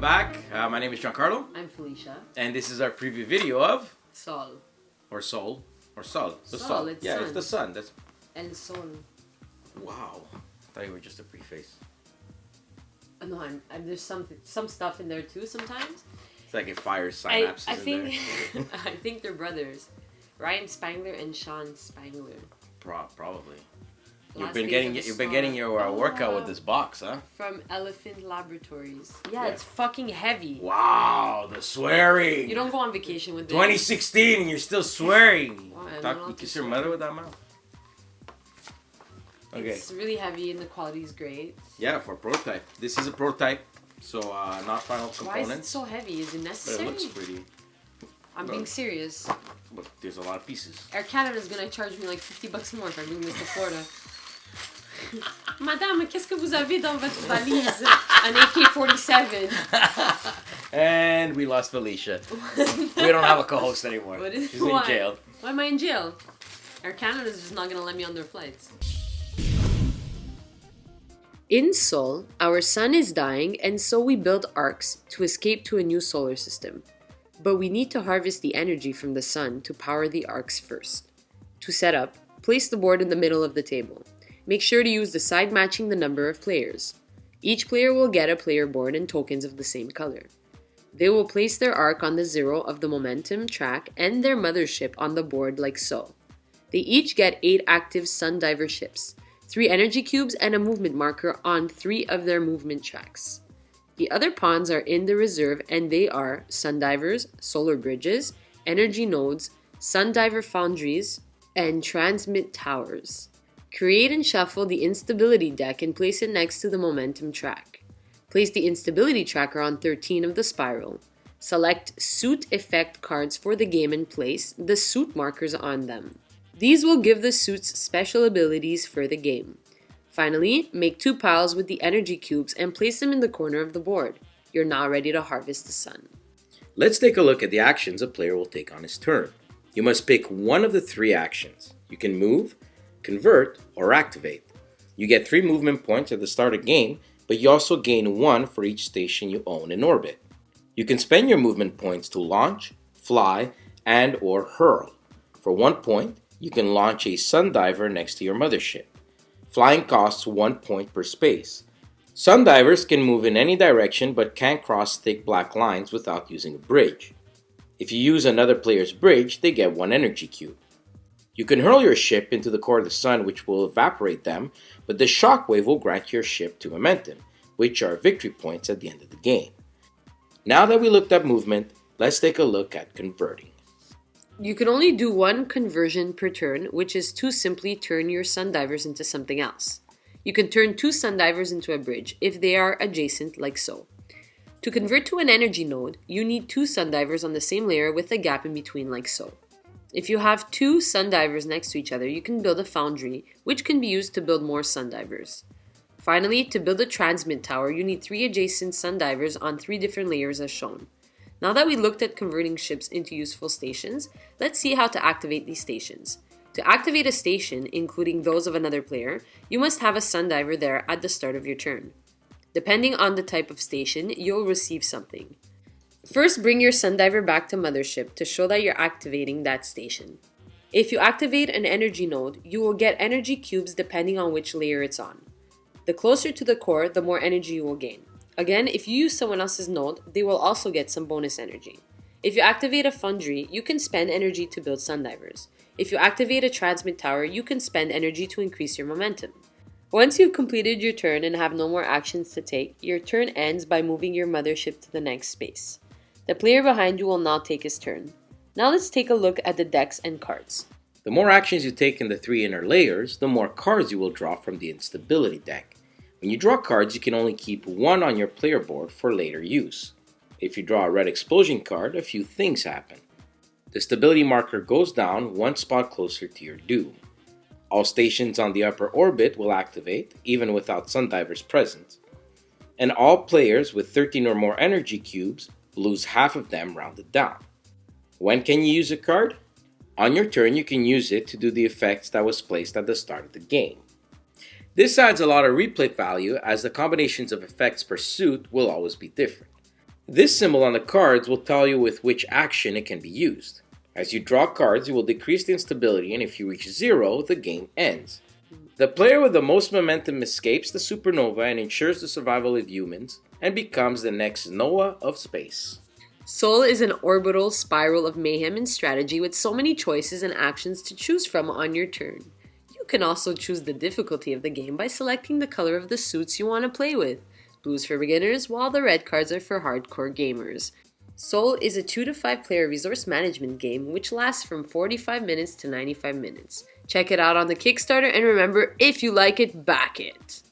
back. My name is Giancarlo. I'm Felicia. And this is our preview video of... Sol. Or Sol. Or Sol. The Sol, it's sun. it's the sun. That's... El Sol. Wow. I thought you were just a preface. No, there's some stuff in there too sometimes. It's like it fires synapses I think, in there. I think they're brothers. Ryan Spangler and Sean Spangler. Probably. Last You've been getting your workout with this box, huh? From Elephant Laboratories. Yeah. It's fucking heavy. Wow, the swearing. You don't go on vacation with this. 2016 and you're still swearing. Wow, You kiss your mother with that mouth? Okay. It's really heavy and the quality is great. Yeah, for prototype. This is a prototype, so not final components. Why is it so heavy? Is it necessary? But it looks pretty. I'm being serious. But there's a lot of pieces. Air Canada's gonna charge me like $50 more if I bring this to Florida. Madame, qu'est-ce que vous avez dans votre valise? An AK-47. And we lost Felicia. We don't have a co-host anymore. She's in jail. Why am I in jail? Air Canada's just not gonna let me on their flights. In Sol, our sun is dying, and so we build arcs to escape to a new solar system. But we need to harvest the energy from the sun to power the arcs first. To set up, place the board in the middle of the table. Make sure to use the side matching the number of players. Each player will get a player board and tokens of the same color. They will place their arc on the 0 of the momentum track and their mothership on the board like so. They each get 8 active sun diver ships, 3 energy cubes, and a movement marker on 3 of their movement tracks. The other pawns are in the reserve and they are sun divers, solar bridges, energy nodes, sun diver foundries, and transmit towers. Create and shuffle the instability deck and place it next to the momentum track. Place the instability tracker on 13 of the spiral. Select suit effect cards for the game and place the suit markers on them. These will give the suits special abilities for the game. Finally, make 2 piles with the energy cubes and place them in the corner of the board. You're now ready to harvest the sun. Let's take a look at the actions a player will take on his turn. You must pick one of the 3 actions. You can move, convert, or activate. You get 3 movement points at the start of the game, but you also gain 1 for each station you own in orbit. You can spend your movement points to launch, fly, and or hurl. For 1 point, you can launch a sun diver next to your mothership. Flying costs 1 point per space. Sun divers can move in any direction but can't cross thick black lines without using a bridge. If you use another player's bridge, they get 1 energy cube. You can hurl your ship into the core of the sun, which will evaporate them, but the shockwave will grant your ship 2 momentum, which are victory points at the end of the game. Now that we looked at movement, let's take a look at converting. You can only do 1 conversion per turn, which is to simply turn your sun divers into something else. You can turn 2 sun divers into a bridge if they are adjacent like so. To convert to an energy node, you need 2 sun divers on the same layer with a gap in between like so. If you have 2 sun divers next to each other, you can build a foundry, which can be used to build more sun divers. Finally, to build a transmit tower, you need 3 adjacent sun divers on 3 different layers as shown. Now that we looked at converting ships into useful stations, let's see how to activate these stations. To activate a station, including those of another player, you must have a sun diver there at the start of your turn. Depending on the type of station, you'll receive something. First, bring your sun diver back to mothership to show that you're activating that station. If you activate an energy node, you will get energy cubes depending on which layer it's on. The closer to the core, the more energy you will gain. Again, if you use someone else's node, they will also get some bonus energy. If you activate a foundry, you can spend energy to build sun divers. If you activate a transmit tower, you can spend energy to increase your momentum. Once you've completed your turn and have no more actions to take, your turn ends by moving your mothership to the next space. The player behind you will now take his turn. Now let's take a look at the decks and cards. The more actions you take in the 3 inner layers, the more cards you will draw from the instability deck. When you draw cards, you can only keep 1 on your player board for later use. If you draw a red explosion card, a few things happen. The stability marker goes down 1 spot closer to your doom. All stations on the upper orbit will activate, even without sun divers present. And all players with 13 or more energy cubes lose half of them rounded down. When can you use a card? On your turn, you can use it to do the effects that was placed at the start of the game. This adds a lot of replay value as the combinations of effects per suit will always be different. This symbol on the cards will tell you with which action it can be used. As you draw cards, you will decrease the instability, and if you reach 0, the game ends. The player with the most momentum escapes the supernova and ensures the survival of humans, and becomes the next Noah of space. Sol is an orbital spiral of mayhem and strategy with so many choices and actions to choose from on your turn. You can also choose the difficulty of the game by selecting the color of the suits you want to play with. Blues for beginners, while the red cards are for hardcore gamers. Sol is a 2 to 5 player resource management game which lasts from 45 minutes to 95 minutes. Check it out on the Kickstarter, and remember, if you like it, back it!